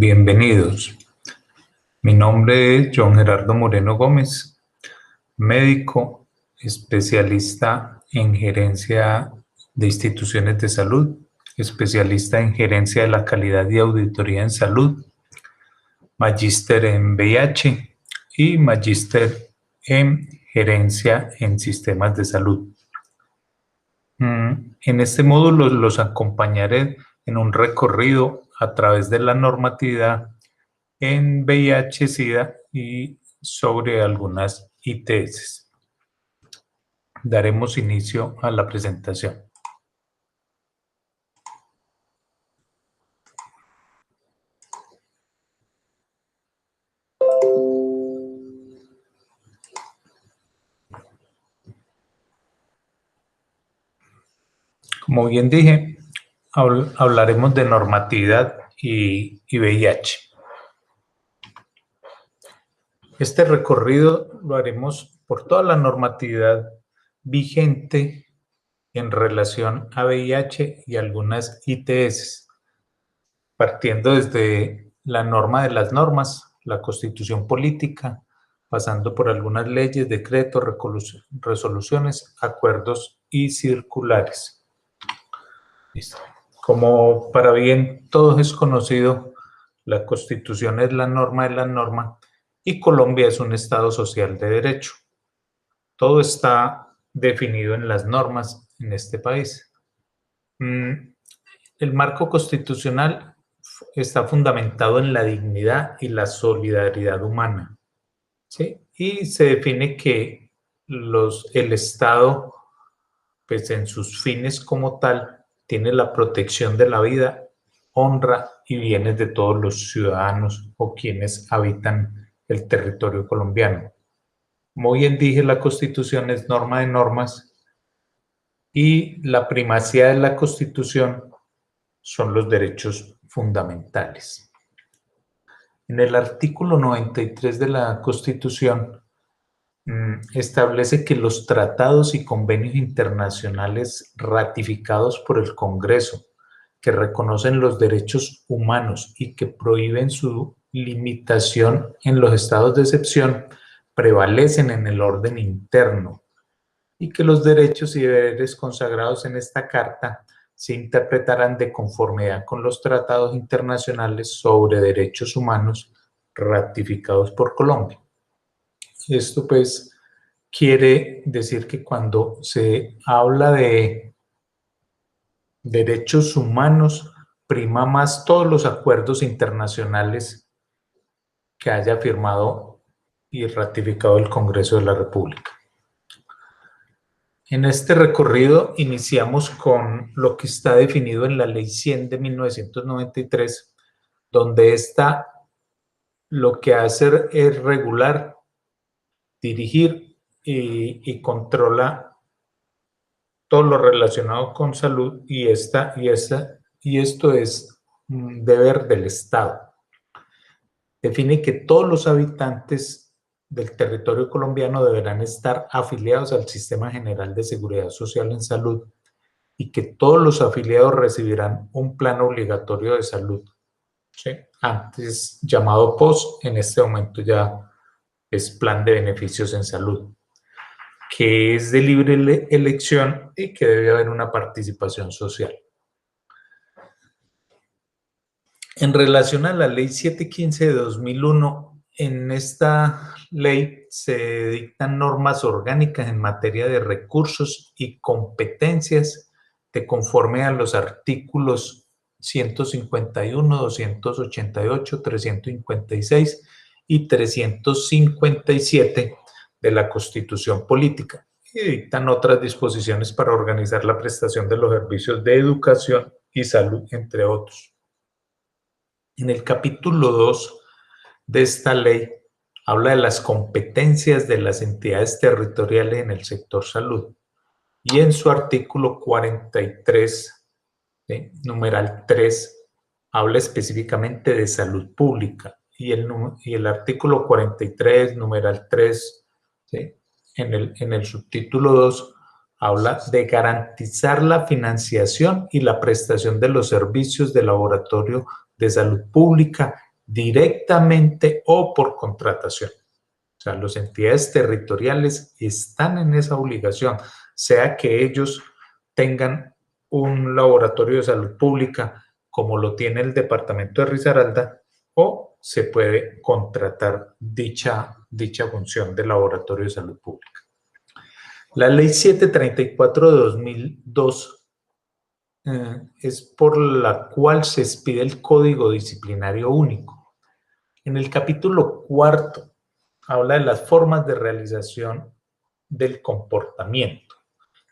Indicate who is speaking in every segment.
Speaker 1: Bienvenidos. Mi nombre es John Gerardo Moreno Gómez, médico, especialista en gerencia de instituciones de salud, especialista en gerencia de la calidad y auditoría en salud, magíster en VIH y magíster en gerencia en sistemas de salud. En este módulo los acompañaré en un recorrido a través de la normatividad en VIH-Sida y sobre algunas ITS. Daremos inicio a la presentación. Como bien dije, hablaremos de normatividad y VIH. Este recorrido lo haremos por toda la normatividad vigente en relación a VIH y algunas ITS, partiendo desde la norma de las normas, la Constitución política, pasando por algunas leyes, decretos, resoluciones, acuerdos y circulares. Listo. Como para bien todos es conocido, la Constitución es la norma de la norma y Colombia es un Estado social de derecho. Todo está definido en las normas en este país. El marco constitucional está fundamentado en la dignidad y la solidaridad humana, ¿sí? Y se define que el Estado, pues en sus fines como tal, tiene la protección de la vida, honra y bienes de todos los ciudadanos o quienes habitan el territorio colombiano. Como bien dije, la Constitución es norma de normas y la primacía de la Constitución son los derechos fundamentales. En el artículo 93 de la Constitución establece que los tratados y convenios internacionales ratificados por el Congreso que reconocen los derechos humanos y que prohíben su limitación en los estados de excepción prevalecen en el orden interno y que los derechos y deberes consagrados en esta Carta se interpretarán de conformidad con los tratados internacionales sobre derechos humanos ratificados por Colombia. Esto pues quiere decir que cuando se habla de derechos humanos, prima más todos los acuerdos internacionales que haya firmado y ratificado el Congreso de la República. En este recorrido iniciamos con lo que está definido en la Ley 100 de 1993, donde esta lo que hace es regular, dirigir y controla todo lo relacionado con salud y esto es un deber del Estado. Define que todos los habitantes del territorio colombiano deberán estar afiliados al Sistema General de Seguridad Social en Salud y que todos los afiliados recibirán un plan obligatorio de salud, ¿sí? Antes llamado POS, en este momento ya es Plan de Beneficios en Salud, que es de libre elección y que debe haber una participación social. En relación a la Ley 715 de 2001, en esta ley se dictan normas orgánicas en materia de recursos y competencias de conforme a los artículos 151, 288, 356 y 357 de la Constitución Política y dictan otras disposiciones para organizar la prestación de los servicios de educación y salud, entre otros. En el capítulo 2 de esta ley habla de las competencias de las entidades territoriales en el sector salud y en su artículo 43, numeral 3, habla específicamente de salud pública y el artículo 43, numeral 3, ¿sí? En el subtítulo 2 habla de garantizar la financiación y la prestación de los servicios de laboratorio de salud pública directamente o por contratación. O sea, las entidades territoriales están en esa obligación, sea que ellos tengan un laboratorio de salud pública como lo tiene el departamento de Risaralda, o se puede contratar dicha función de laboratorio de salud pública. La ley 734 de 2002 es por la cual se expide el Código Disciplinario Único. En el capítulo 4 habla de las formas de realización del comportamiento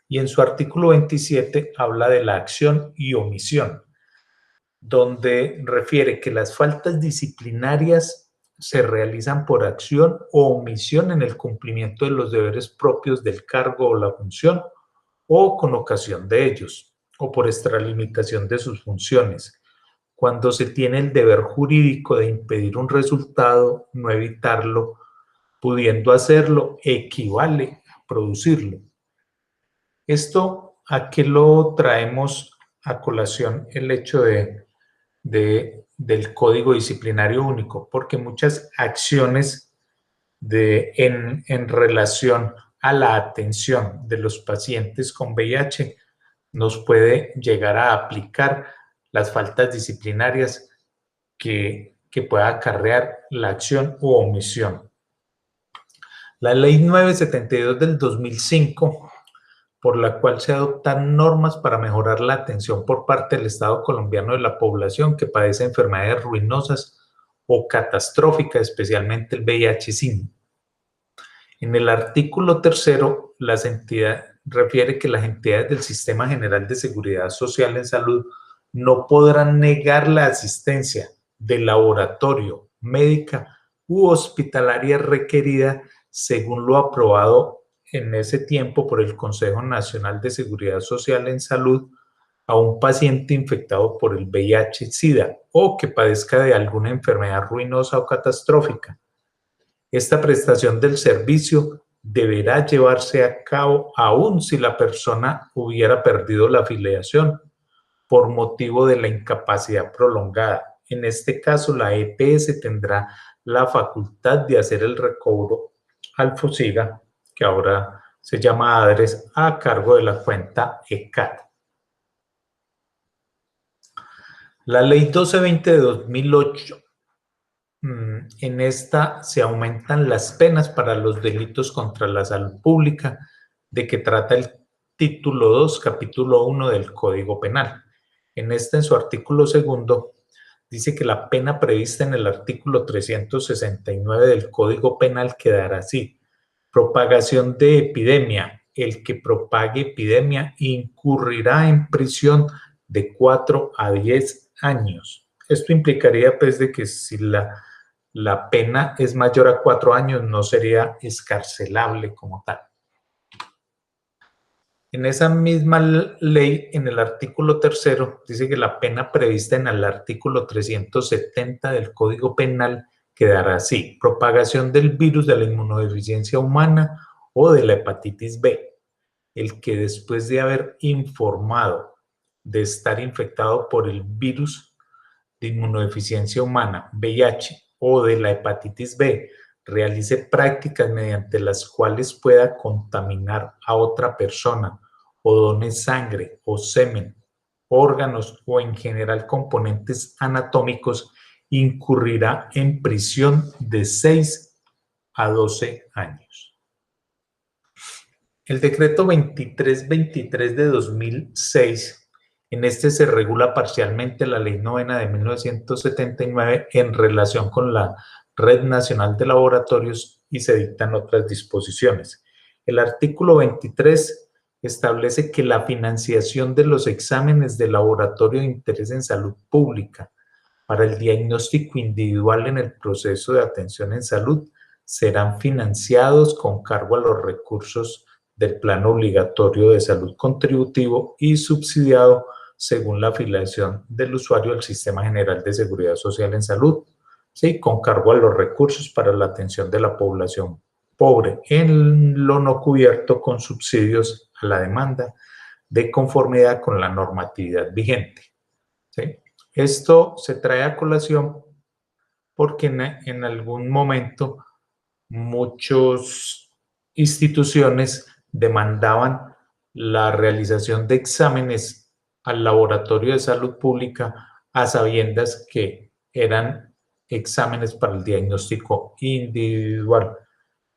Speaker 1: y en su artículo 27 habla de la acción y omisión, donde refiere que las faltas disciplinarias se realizan por acción o omisión en el cumplimiento de los deberes propios del cargo o la función o con ocasión de ellos, o por extralimitación de sus funciones. Cuando se tiene el deber jurídico de impedir un resultado, no evitarlo, pudiendo hacerlo, equivale a producirlo. Esto, ¿a qué lo traemos a colación el hecho del Código Disciplinario Único? Porque muchas acciones en relación a la atención de los pacientes con VIH nos puede llegar a aplicar las faltas disciplinarias que pueda acarrear la acción u omisión. La Ley 972 del 2005, por la cual se adoptan normas para mejorar la atención por parte del Estado colombiano de la población que padece enfermedades ruinosas o catastróficas, especialmente el VIH-Sida. En el artículo 3º, refiere que las entidades del Sistema General de Seguridad Social en Salud no podrán negar la asistencia de laboratorio, médica u hospitalaria requerida según lo aprobado en ese tiempo por el Consejo Nacional de Seguridad Social en Salud a un paciente infectado por el VIH-Sida o que padezca de alguna enfermedad ruinosa o catastrófica. Esta prestación del servicio deberá llevarse a cabo aun si la persona hubiera perdido la afiliación por motivo de la incapacidad prolongada. En este caso, la EPS tendrá la facultad de hacer el recobro al FOSIGA, que ahora se llama ADRES, a cargo de la cuenta ECAT. La Ley 1220 de 2008. En esta se aumentan las penas para los delitos contra la salud pública, de que trata el título 2, capítulo 1 del Código Penal. En su artículo 2, dice que la pena prevista en el artículo 369 del Código Penal quedará así: propagación de epidemia. El que propague epidemia incurrirá en prisión de 4 a 10 años. Esto implicaría, pues, de que si la pena es mayor a 4 años, no sería excarcelable como tal. En esa misma ley, en el artículo 3º, dice que la pena prevista en el artículo 370 del Código Penal quedará así: propagación del virus de la inmunodeficiencia humana o de la hepatitis B. El que después de haber informado de estar infectado por el virus de inmunodeficiencia humana, VIH, o de la hepatitis B, realice prácticas mediante las cuales pueda contaminar a otra persona o done sangre o semen, órganos o en general componentes anatómicos, incurrirá en prisión de 6 a 12 años. El decreto 2323 de 2006, en este se regula parcialmente la Ley 9 de 1979 en relación con la Red Nacional de Laboratorios y se dictan otras disposiciones. El artículo 23 establece que la financiación de los exámenes de laboratorio de interés en salud pública para el diagnóstico individual en el proceso de atención en salud serán financiados con cargo a los recursos del Plan Obligatorio de Salud Contributivo y subsidiado según la afiliación del usuario al Sistema General de Seguridad Social en Salud, ¿sí?, con cargo a los recursos para la atención de la población pobre en lo no cubierto con subsidios a la demanda de conformidad con la normatividad vigente, ¿sí? Esto se trae a colación porque en algún momento muchas instituciones demandaban la realización de exámenes al laboratorio de salud pública a sabiendas que eran exámenes para el diagnóstico individual,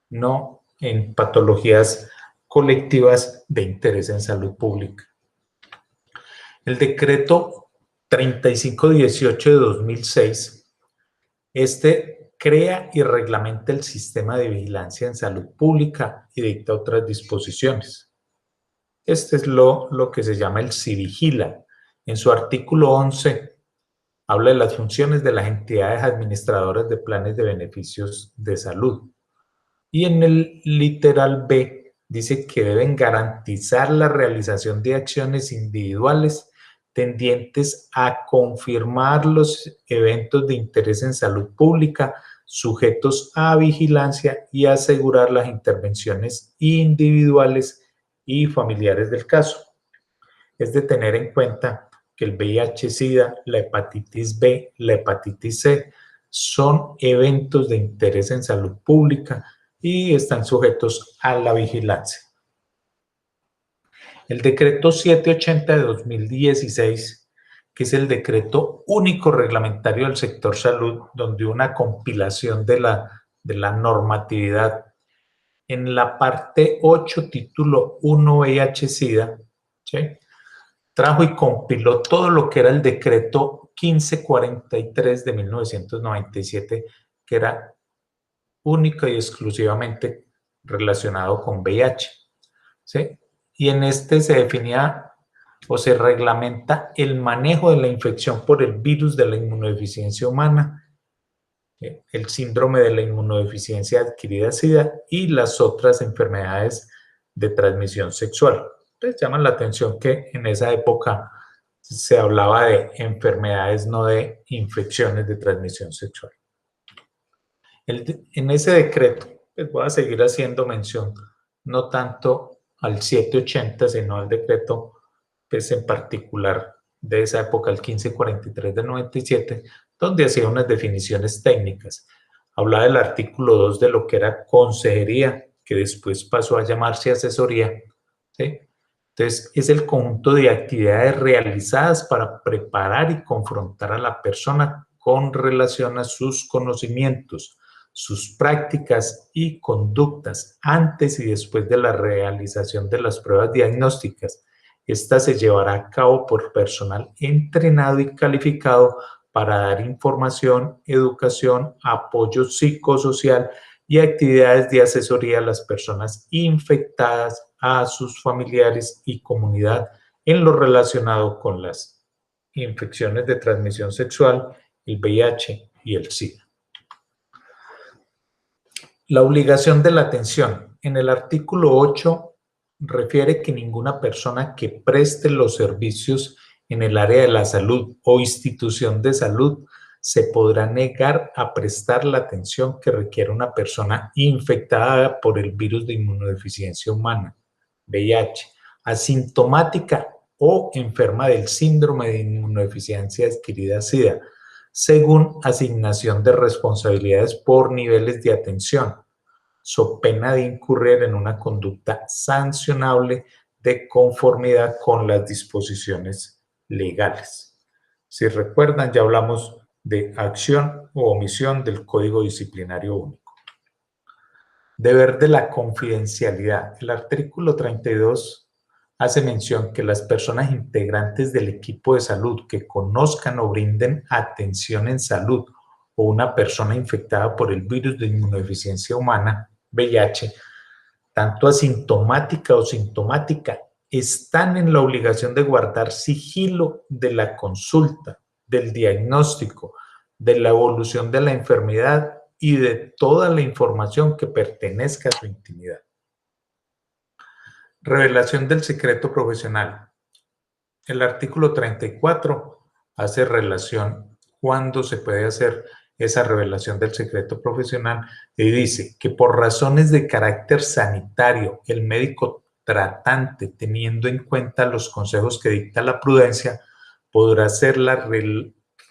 Speaker 1: no en patologías colectivas de interés en salud pública. El decreto 3518 de 2006, crea y reglamenta el sistema de vigilancia en salud pública y dicta otras disposiciones. Este es lo que se llama el CIVIGILA. En su artículo 11 habla de las funciones de las entidades administradoras de planes de beneficios de salud. Y en el literal B dice que deben garantizar la realización de acciones individuales tendientes a confirmar los eventos de interés en salud pública sujetos a vigilancia y asegurar las intervenciones individuales y familiares del caso. Es de tener en cuenta que el VIH-Sida, la hepatitis B, la hepatitis C son eventos de interés en salud pública y están sujetos a la vigilancia. El decreto 780 de 2016, que es el decreto único reglamentario del sector salud, donde una compilación de la normatividad. En la parte 8, título 1, VIH-Sida, ¿sí?, trajo y compiló todo lo que era el decreto 1543 de 1997, que era único y exclusivamente relacionado con VIH, ¿sí? Y en este se definía o se reglamenta el manejo de la infección por el virus de la inmunodeficiencia humana, el síndrome de la inmunodeficiencia adquirida SIDA y las otras enfermedades de transmisión sexual. Entonces llama la atención que en esa época se hablaba de enfermedades, no de infecciones de transmisión sexual. En ese decreto, pues voy a seguir haciendo mención, no tanto al 780, sino al decreto, pues en particular de esa época, el 1543 del 97, donde hacía unas definiciones técnicas. Hablaba del artículo 2 de lo que era consejería, que después pasó a llamarse asesoría, ¿sí? Entonces, es el conjunto de actividades realizadas para preparar y confrontar a la persona con relación a sus conocimientos, sus prácticas y conductas antes y después de la realización de las pruebas diagnósticas. Esta se llevará a cabo por personal entrenado y calificado para dar información, educación, apoyo psicosocial y actividades de asesoría a las personas infectadas, a sus familiares y comunidad en lo relacionado con las infecciones de transmisión sexual, el VIH y el SIDA. La obligación de la atención. En el artículo 8 refiere que ninguna persona que preste los servicios en el área de la salud o institución de salud se podrá negar a prestar la atención que requiere una persona infectada por el virus de inmunodeficiencia humana, VIH, asintomática o enferma del síndrome de inmunodeficiencia adquirida SIDA, según asignación de responsabilidades por niveles de atención, so pena de incurrir en una conducta sancionable de conformidad con las disposiciones legales. Si recuerdan, ya hablamos de acción o omisión del Código Disciplinario Único. Deber de la confidencialidad. El artículo 32 hace mención que las personas integrantes del equipo de salud que conozcan o brinden atención en salud o una persona infectada por el virus de inmunodeficiencia humana, VIH, tanto asintomática o sintomática, están en la obligación de guardar sigilo de la consulta, del diagnóstico, de la evolución de la enfermedad y de toda la información que pertenezca a su intimidad. Revelación del secreto profesional. El artículo 34 hace relación cuándo se puede hacer esa revelación del secreto profesional y dice que por razones de carácter sanitario, el médico tratante, teniendo en cuenta los consejos que dicta la prudencia, podrá hacer la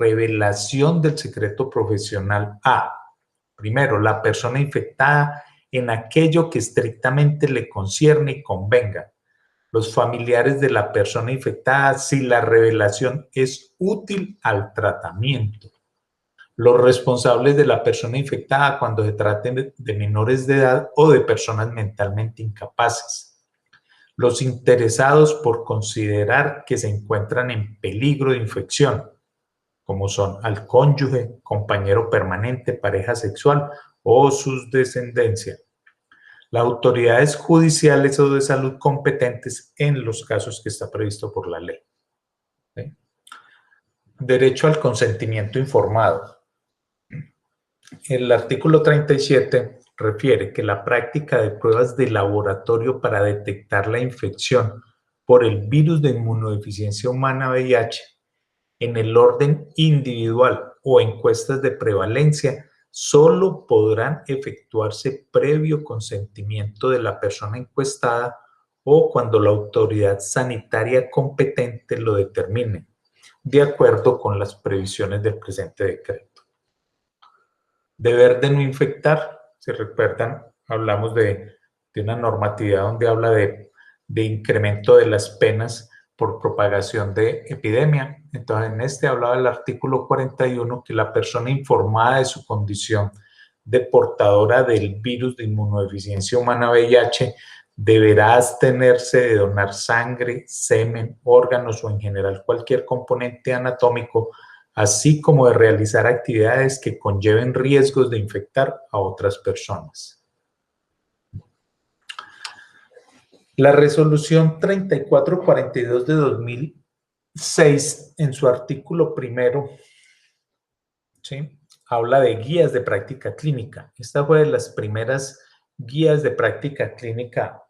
Speaker 1: revelación del secreto profesional a, primero, la persona infectada en aquello que estrictamente le concierne y convenga, los familiares de la persona infectada si la revelación es útil al tratamiento, los responsables de la persona infectada cuando se trate de menores de edad o de personas mentalmente incapaces, los interesados por considerar que se encuentran en peligro de infección, como son al cónyuge, compañero permanente, pareja sexual o sus descendencia, las autoridades judiciales o de salud competentes en los casos que está previsto por la ley. ¿Sí? Derecho al consentimiento informado. El artículo 37 refiere que la práctica de pruebas de laboratorio para detectar la infección por el virus de inmunodeficiencia humana VIH en el orden individual o encuestas de prevalencia solo podrán efectuarse previo consentimiento de la persona encuestada o cuando la autoridad sanitaria competente lo determine, de acuerdo con las previsiones del presente decreto. Deber de no infectar, si recuerdan, hablamos de una normatividad donde habla de incremento de las penas por propagación de epidemia. Entonces, en este hablaba el artículo 41 que la persona informada de su condición de portadora del virus de inmunodeficiencia humana VIH deberá abstenerse de donar sangre, semen, órganos o en general cualquier componente anatómico, así como de realizar actividades que conlleven riesgos de infectar a otras personas. La resolución 3442 de 2006, en su artículo primero, ¿sí?, habla de guías de práctica clínica. Esta fue de las primeras guías de práctica clínica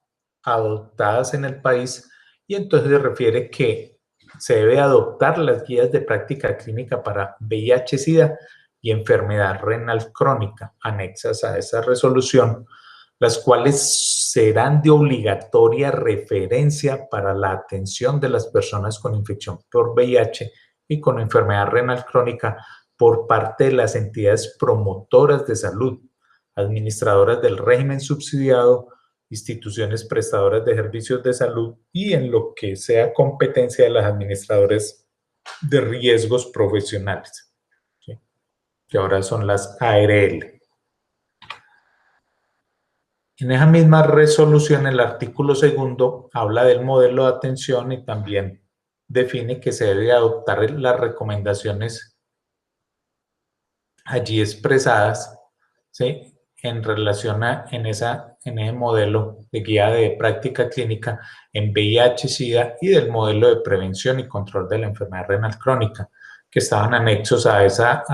Speaker 1: adoptadas en el país y entonces se refiere que se debe adoptar las guías de práctica clínica para VIH-Sida y enfermedad renal crónica anexas a esa resolución, las cuales serán de obligatoria referencia para la atención de las personas con infección por VIH y con enfermedad renal crónica por parte de las entidades promotoras de salud, administradoras del régimen subsidiado, instituciones prestadoras de servicios de salud y en lo que sea competencia de las administradoras de riesgos profesionales, ¿sí?, que ahora son las ARL. En esa misma resolución, el artículo segundo habla del modelo de atención y también define que se debe adoptar las recomendaciones allí expresadas, ¿sí?, en relación a en ese modelo de guía de práctica clínica en VIH-Sida y del modelo de prevención y control de la enfermedad renal crónica, que estaban anexos a esa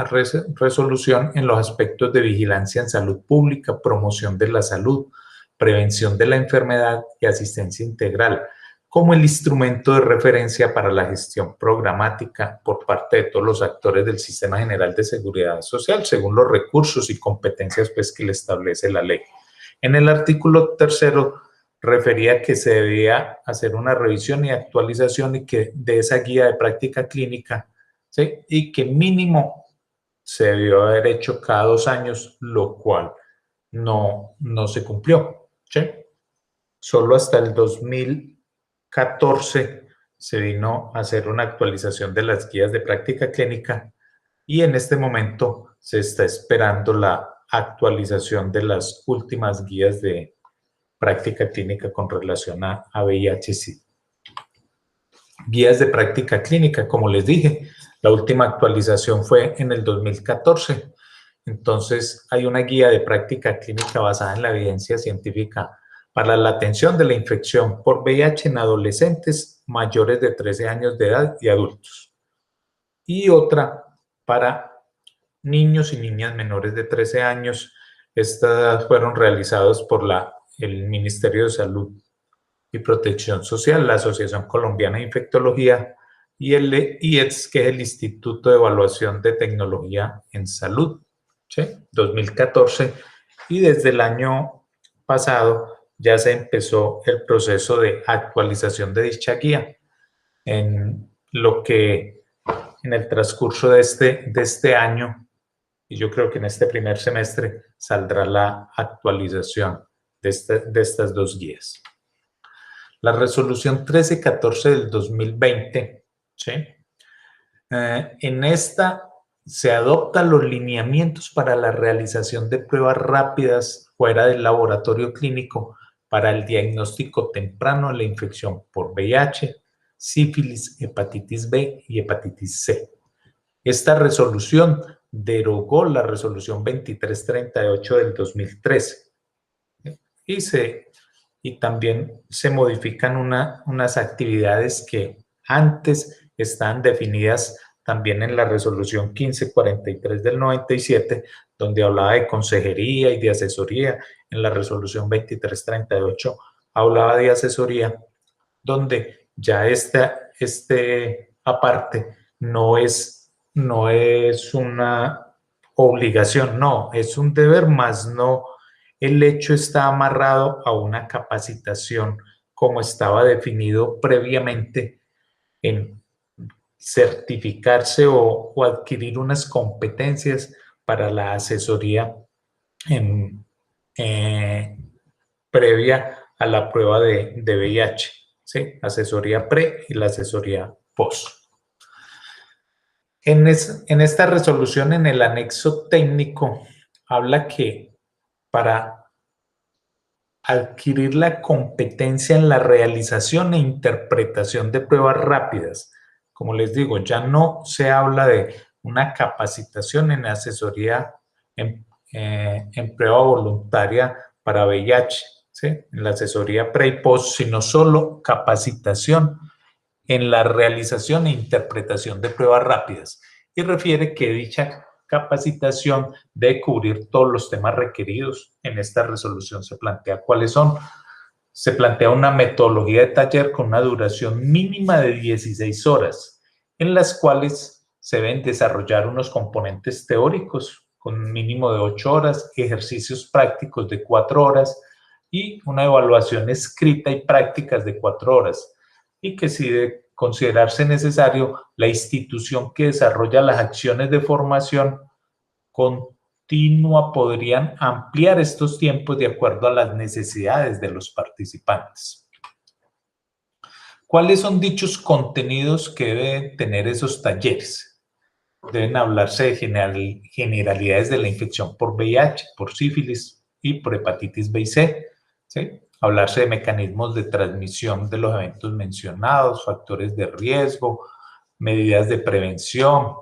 Speaker 1: resolución en los aspectos de vigilancia en salud pública, promoción de la salud, prevención de la enfermedad y asistencia integral, como el instrumento de referencia para la gestión programática por parte de todos los actores del Sistema General de Seguridad Social, según los recursos y competencias pues, que le establece la ley. En el artículo tercero refería que se debía hacer una revisión y actualización y que de esa guía de práctica clínica, ¿sí?, y que mínimo se debió haber hecho cada 2 años, lo cual no se cumplió, ¿sí? Solo hasta el 2014 se vino a hacer una actualización de las guías de práctica clínica y en este momento se está esperando la actualización de las últimas guías de práctica clínica con relación a VIH-Sida. Guías de práctica clínica, como les dije, la última actualización fue en el 2014. Entonces, hay una guía de práctica clínica basada en la evidencia científica para la atención de la infección por VIH en adolescentes mayores de 13 años de edad y adultos. Y otra para niños y niñas menores de 13 años. Estas fueron realizadas por el Ministerio de Salud y Protección Social, la Asociación Colombiana de Infectología y el IETS, que es el Instituto de Evaluación de Tecnología en Salud, ¿sí?, 2014. Y desde el año pasado ya se empezó el proceso de actualización de dicha guía, en lo que en el transcurso de este año, y yo creo que en este primer semestre saldrá la actualización de estas dos guías. La resolución 1314 del 2020, ¿sí? En esta se adoptan los lineamientos para la realización de pruebas rápidas fuera del laboratorio clínico para el diagnóstico temprano de la infección por VIH, sífilis, hepatitis B y hepatitis C. Esta resolución derogó la resolución 2338 del 2013 y también se modifican unas actividades que antes estaban definidas también en la resolución 1543 del 97, donde hablaba de consejería y de asesoría. En la resolución 2338 hablaba de asesoría, donde ya aparte no es una obligación, no, es un deber, más no el hecho está amarrado a una capacitación como estaba definido previamente en certificarse o adquirir unas competencias para la asesoría previa a la prueba de VIH, ¿sí? Asesoría pre y la asesoría post. En esta resolución, en el anexo técnico, habla que para adquirir la competencia en la realización e interpretación de pruebas rápidas, como les digo, ya no se habla de una capacitación en asesoría en prueba voluntaria para VIH, ¿sí? En la asesoría pre y post, sino solo capacitación en la realización e interpretación de pruebas rápidas, y refiere que dicha capacitación debe cubrir todos los temas requeridos. En esta resolución se plantea cuáles son. Se plantea una metodología de taller con una duración mínima de 16 horas, en las cuales se deben desarrollar unos componentes teóricos con un mínimo de 8 horas, ejercicios prácticos de 4 horas y una evaluación escrita y prácticas de 4 horas. Y que si de considerarse necesario, la institución que desarrolla las acciones de formación continua podrían ampliar estos tiempos de acuerdo a las necesidades de los participantes. ¿Cuáles son dichos contenidos que deben tener esos talleres? Deben hablarse de generalidades de la infección por VIH, por sífilis y por hepatitis B y C, ¿sí? Hablarse de mecanismos de transmisión de los eventos mencionados, factores de riesgo, medidas de prevención,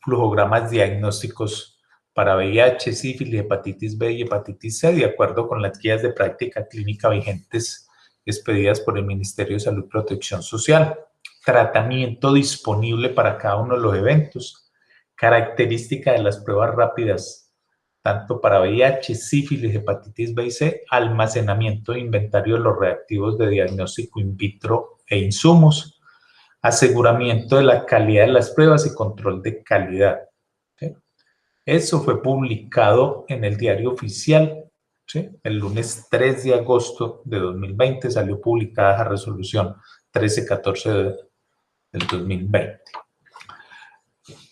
Speaker 1: flujogramas diagnósticos para VIH, sífilis, hepatitis B y hepatitis C, de acuerdo con las guías de práctica clínica vigentes expedidas por el Ministerio de Salud y Protección Social. Tratamiento disponible para cada uno de los eventos. Característica de las pruebas rápidas tanto para VIH, sífilis, hepatitis B y C, almacenamiento de inventario de los reactivos de diagnóstico in vitro e insumos, aseguramiento de la calidad de las pruebas y control de calidad. ¿Sí? Eso fue publicado en el Diario Oficial, ¿sí? El lunes 3 de agosto de 2020 salió publicada la resolución 1314 del 2020.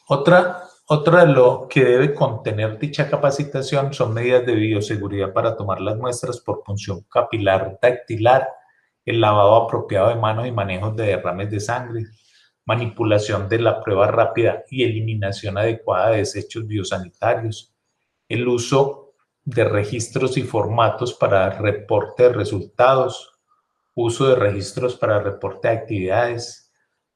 Speaker 1: Otra de lo que debe contener dicha capacitación son medidas de bioseguridad para tomar las muestras por punción capilar dactilar, el lavado apropiado de manos y manejos de derrames de sangre, manipulación de la prueba rápida y eliminación adecuada de desechos biosanitarios, el uso de registros y formatos para reporte de resultados, uso de registros para reporte de actividades,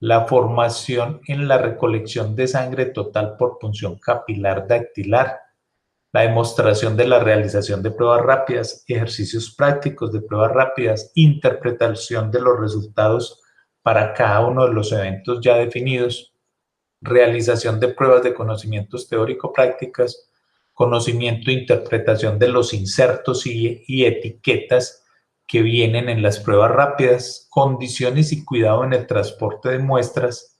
Speaker 1: la formación en la recolección de sangre total por punción capilar dactilar, la demostración de la realización de pruebas rápidas, ejercicios prácticos de pruebas rápidas, interpretación de los resultados para cada uno de los eventos ya definidos, realización de pruebas de conocimientos teórico-prácticas, conocimiento e interpretación de los insertos y etiquetas que vienen en las pruebas rápidas, condiciones y cuidado en el transporte de muestras,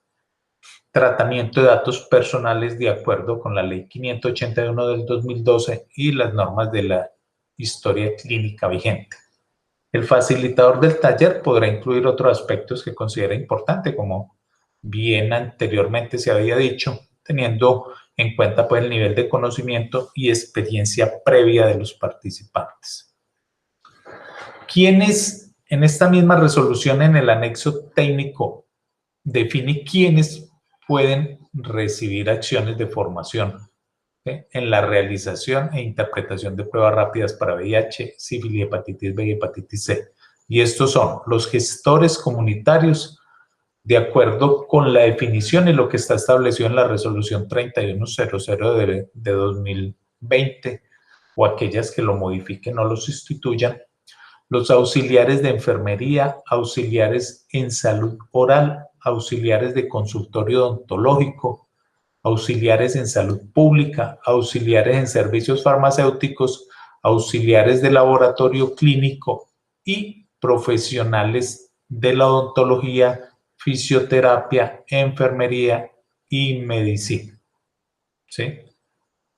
Speaker 1: tratamiento de datos personales de acuerdo con la Ley 581 del 2012 y las normas de la historia clínica vigente. El facilitador del taller podrá incluir otros aspectos que considere importante, como bien anteriormente se había dicho, teniendo en cuenta pues el nivel de conocimiento y experiencia previa de los participantes. ¿Quiénes, en esta misma resolución en el anexo técnico, define quiénes pueden recibir acciones de formación en la realización e interpretación de pruebas rápidas para VIH, sífilis, hepatitis B y hepatitis C? Y estos son los gestores comunitarios, de acuerdo con la definición y lo que está establecido en la resolución 3100 de 2020, o aquellas que lo modifiquen o lo sustituyan, los auxiliares de enfermería, auxiliares en salud oral, auxiliares de consultorio odontológico, auxiliares en salud pública, auxiliares en servicios farmacéuticos, auxiliares de laboratorio clínico y profesionales de la odontología, fisioterapia, enfermería y medicina. ¿Sí?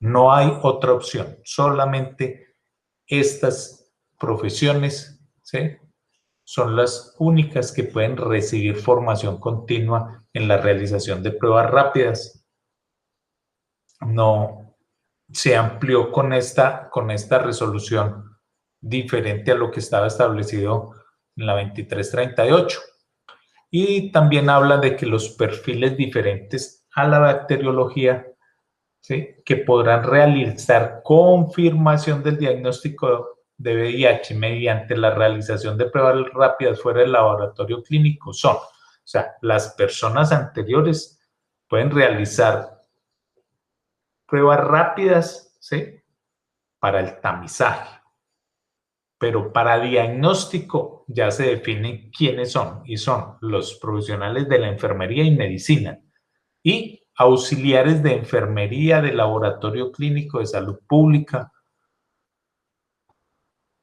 Speaker 1: No hay otra opción, solamente estas profesiones, ¿sí?, son las únicas que pueden recibir formación continua en la realización de pruebas rápidas. No se amplió con esta resolución diferente a lo que estaba establecido en la 2338. Y también habla de que los perfiles diferentes a la bacteriología, ¿sí?, que podrán realizar confirmación del diagnóstico de VIH mediante la realización de pruebas rápidas fuera del laboratorio clínico son, o sea, las personas anteriores pueden realizar pruebas rápidas, ¿sí?, para el tamizaje, pero para diagnóstico ya se define quiénes son, y son los profesionales de la enfermería y medicina y auxiliares de enfermería de laboratorio clínico de salud pública,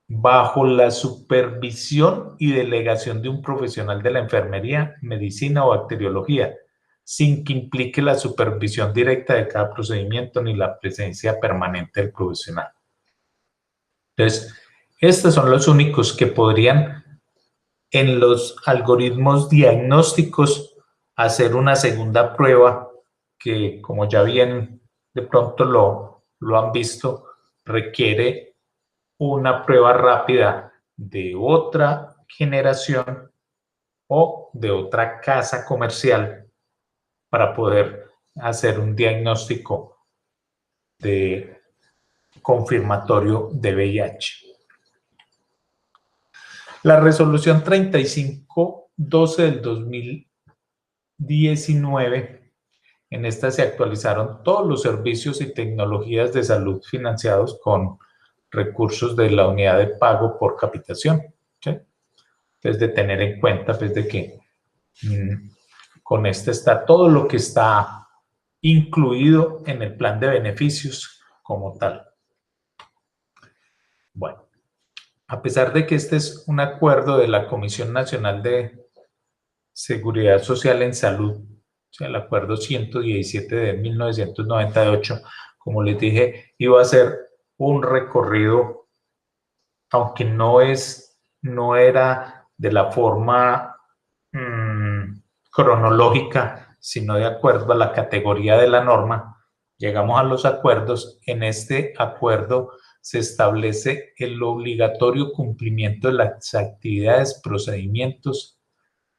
Speaker 1: bajo la supervisión y delegación de un profesional de la enfermería, medicina o bacteriología, sin que implique la supervisión directa de cada procedimiento ni la presencia permanente del profesional. Entonces, estos son los únicos que podrían, en los algoritmos diagnósticos, hacer una segunda prueba que, como ya bien de pronto lo han visto, requiere una prueba rápida de otra generación o de otra casa comercial para poder hacer un diagnóstico de confirmatorio de VIH. La resolución 3512 del 2019, en esta se actualizaron todos los servicios y tecnologías de salud financiados con recursos de la unidad de pago por capitación, ¿sí? Entonces, de tener en cuenta pues, de que con este está todo lo que está incluido en el plan de beneficios como tal. Bueno, a pesar de que este es un acuerdo de la Comisión Nacional de Seguridad Social en Salud, o sea, el acuerdo 117 de 1998, como les dije, iba a ser un recorrido, aunque no era de la forma cronológica, sino de acuerdo a la categoría de la norma. Llegamos a los acuerdos. En este acuerdo se establece el obligatorio cumplimiento de las actividades, procedimientos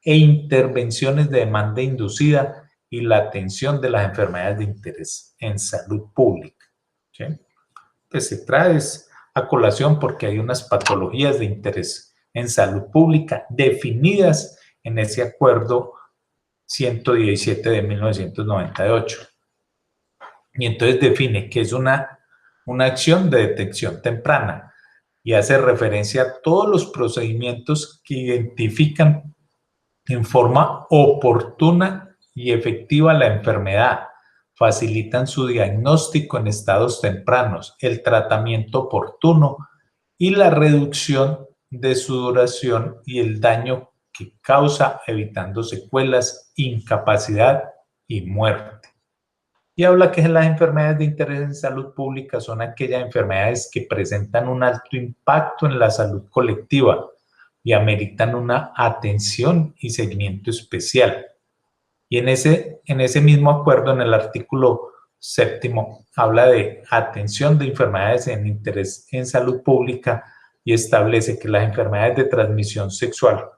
Speaker 1: e intervenciones de demanda inducida y la atención de las enfermedades de interés en salud pública. ¿Sí? Pues se trae a colación porque hay unas patologías de interés en salud pública definidas en ese acuerdo 117 de 1998. Y entonces define que es una acción de detección temprana y hace referencia a todos los procedimientos que identifican en forma oportuna y efectiva la enfermedad, facilitan su diagnóstico en estados tempranos, el tratamiento oportuno y la reducción de su duración y el daño que causa, evitando secuelas, incapacidad y muerte. Y habla que las enfermedades de interés en salud pública son aquellas enfermedades que presentan un alto impacto en la salud colectiva y ameritan una atención y seguimiento especial. Y en ese mismo acuerdo, en el artículo 7º, habla de atención de enfermedades en interés en salud pública y establece que las enfermedades de transmisión sexual,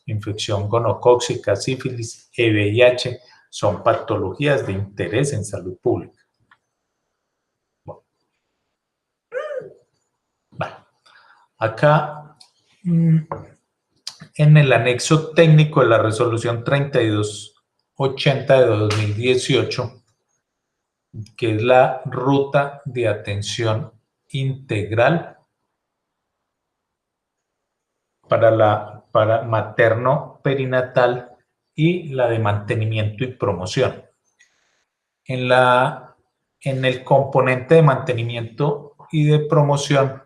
Speaker 1: infección gonocócica, sífilis y VIH, son patologías de interés en salud pública. Bueno, acá, en el anexo técnico de la resolución 3280 de 2018, que es la ruta de atención integral para materno perinatal y la de mantenimiento y promoción. En el componente de mantenimiento y de promoción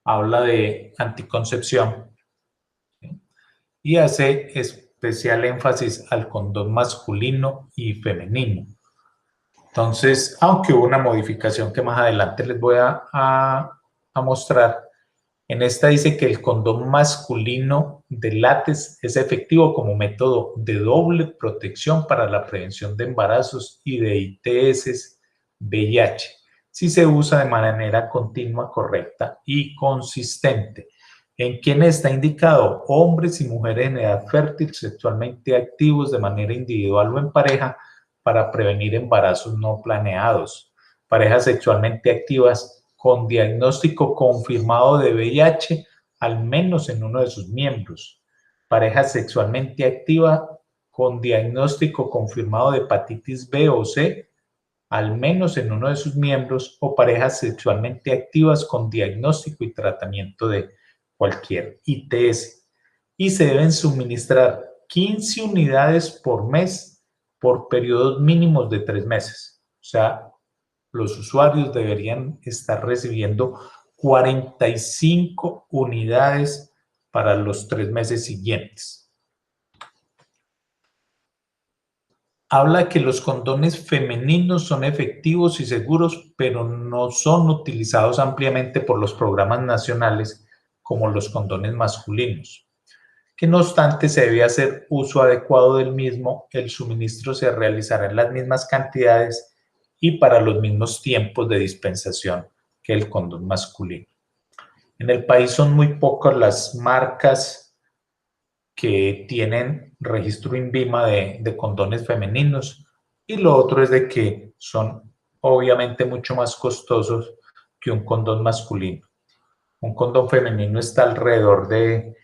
Speaker 1: habla de anticoncepción, ¿sí? Y hace especial énfasis al condón masculino y femenino. Entonces, aunque hubo una modificación que más adelante les voy a mostrar, en esta dice que el condón masculino de látex es efectivo como método de doble protección para la prevención de embarazos y de ITS, VIH, si se usa de manera continua, correcta y consistente. ¿En quién está indicado? Hombres y mujeres en edad fértil, sexualmente activos de manera individual o en pareja, para prevenir embarazos no planeados. Parejas sexualmente activas con diagnóstico confirmado de VIH, al menos en uno de sus miembros. Pareja sexualmente activa con diagnóstico confirmado de hepatitis B o C, al menos en uno de sus miembros, o parejas sexualmente activas con diagnóstico y tratamiento de cualquier ITS. Y se deben suministrar 15 unidades por mes por periodos mínimos de 3 meses. O sea, los usuarios deberían estar recibiendo 45 unidades para los 3 meses siguientes. Habla que los condones femeninos son efectivos y seguros, pero no son utilizados ampliamente por los programas nacionales como los condones masculinos. Que no obstante se debe hacer uso adecuado del mismo, el suministro se realizará en las mismas cantidades y para los mismos tiempos de dispensación que el condón masculino. En el país son muy pocas las marcas que tienen registro INVIMA de condones femeninos, y lo otro es de que son obviamente mucho más costosos que un condón masculino. Un condón femenino está alrededor de,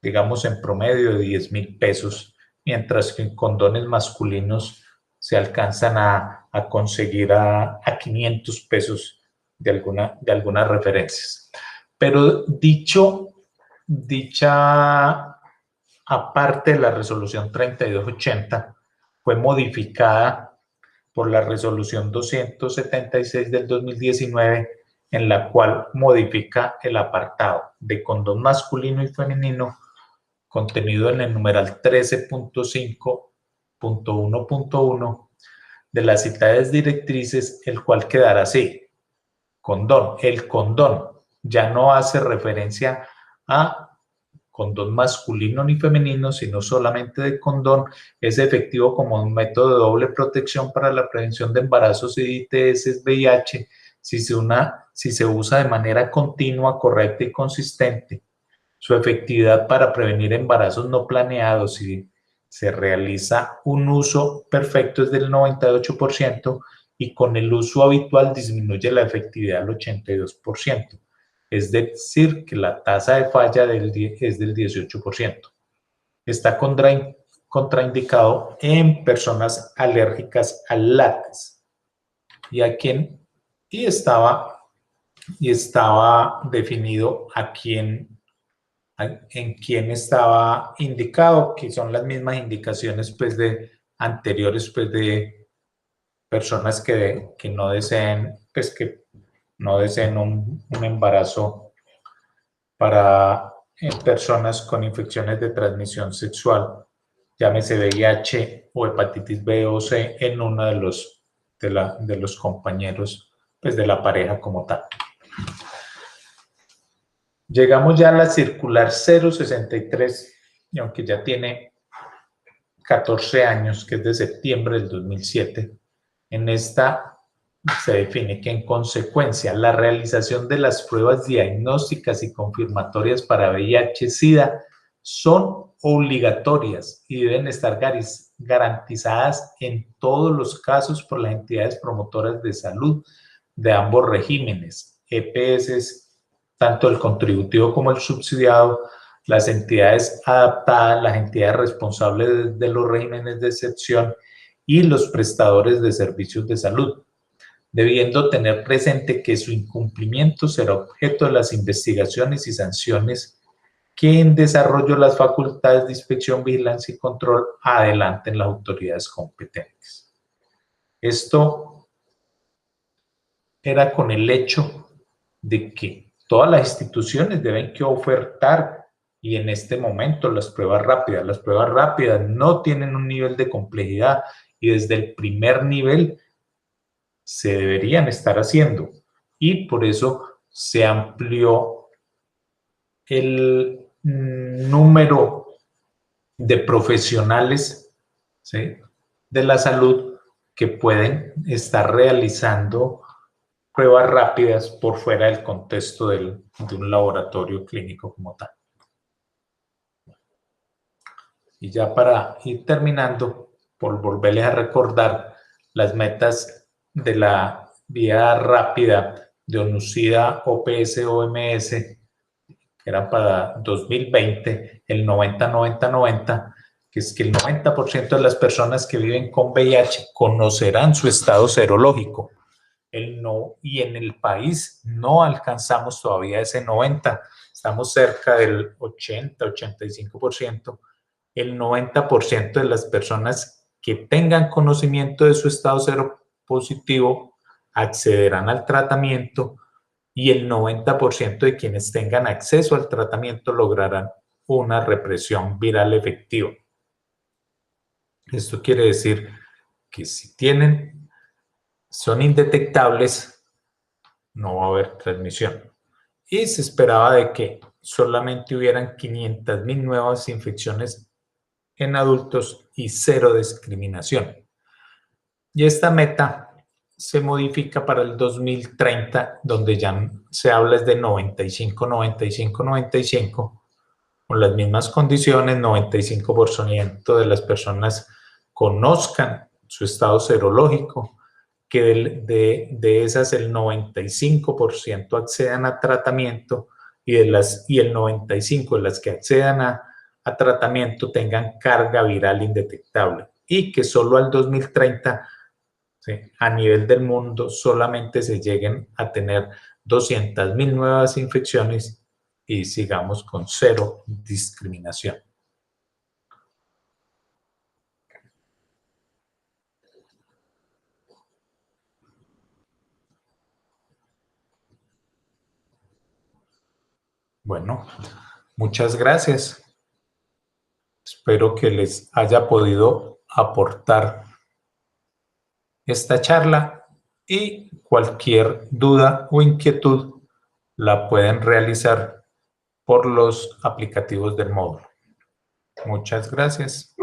Speaker 1: digamos, en promedio de 10.000 pesos, mientras que en condones masculinos se alcanzan a conseguir a 500 pesos de algunas referencias. Pero dicha aparte de la resolución 3280, fue modificada por la resolución 276 del 2019, en la cual modifica el apartado de condón masculino y femenino contenido en el numeral 13.5.1.1 de las citadas directrices, el cual quedará así: condón. El condón ya no hace referencia a condón masculino ni femenino, sino solamente de condón. Es efectivo como un método de doble protección para la prevención de embarazos y ITS, VIH, si se usa de manera continua, correcta y consistente. Su efectividad para prevenir embarazos no planeados, si se realiza un uso perfecto, es del 98%, y con el uso habitual disminuye la efectividad al 82%. Es decir, que la tasa de falla es del 18%. Está contraindicado en personas alérgicas al látex. Y estaba definido en quién estaba indicado, que son las mismas indicaciones pues anteriores pues de personas que no deseen un embarazo para personas con infecciones de transmisión sexual, llámese VIH o hepatitis B o C, en uno de los compañeros pues de la pareja como tal. Llegamos ya a la circular 063, y aunque ya tiene 14 años, que es de septiembre del 2007. En esta se define que en consecuencia la realización de las pruebas diagnósticas y confirmatorias para VIH-Sida son obligatorias y deben estar garantizadas en todos los casos por las entidades promotoras de salud de ambos regímenes, EPS, tanto el contributivo como el subsidiado, las entidades adaptadas, las entidades responsables de los regímenes de excepción y los prestadores de servicios de salud, debiendo tener presente que su incumplimiento será objeto de las investigaciones y sanciones que en desarrollo las facultades de inspección, vigilancia y control adelanten las autoridades competentes. Esto era con el hecho de que todas las instituciones deben que ofertar, y en este momento las pruebas rápidas no tienen un nivel de complejidad y desde el primer nivel se deberían estar haciendo, y por eso se amplió el número de profesionales, ¿sí?, de la salud que pueden estar realizando pruebas rápidas por fuera del contexto de un laboratorio clínico como tal. Y ya para ir terminando, por volverles a recordar las metas de la vía rápida de ONUSIDA, OPS, OMS, que eran para 2020, el 90-90-90, que es que el 90% de las personas que viven con VIH conocerán su estado serológico. Y en el país no alcanzamos todavía ese 90%, estamos cerca del 80-85%. El 90% de las personas que tengan conocimiento de su estado seropositivo accederán al tratamiento, y el 90% de quienes tengan acceso al tratamiento lograrán una represión viral efectiva. Esto quiere decir que si son indetectables, no va a haber transmisión. Y se esperaba de que solamente hubieran 500,000 nuevas infecciones en adultos y cero discriminación. Y esta meta se modifica para el 2030, donde ya se habla de 95-95-95, con las mismas condiciones, 95% de las personas conozcan su estado serológico, que de esas el 95% accedan a tratamiento, y el 95% de las que accedan a tratamiento tengan carga viral indetectable, y que solo al 2030, ¿sí?, a nivel del mundo solamente se lleguen a tener 200,000 nuevas infecciones y sigamos con cero discriminación. Bueno, muchas gracias. Espero que les haya podido aportar esta charla, y cualquier duda o inquietud la pueden realizar por los aplicativos del módulo. Muchas gracias.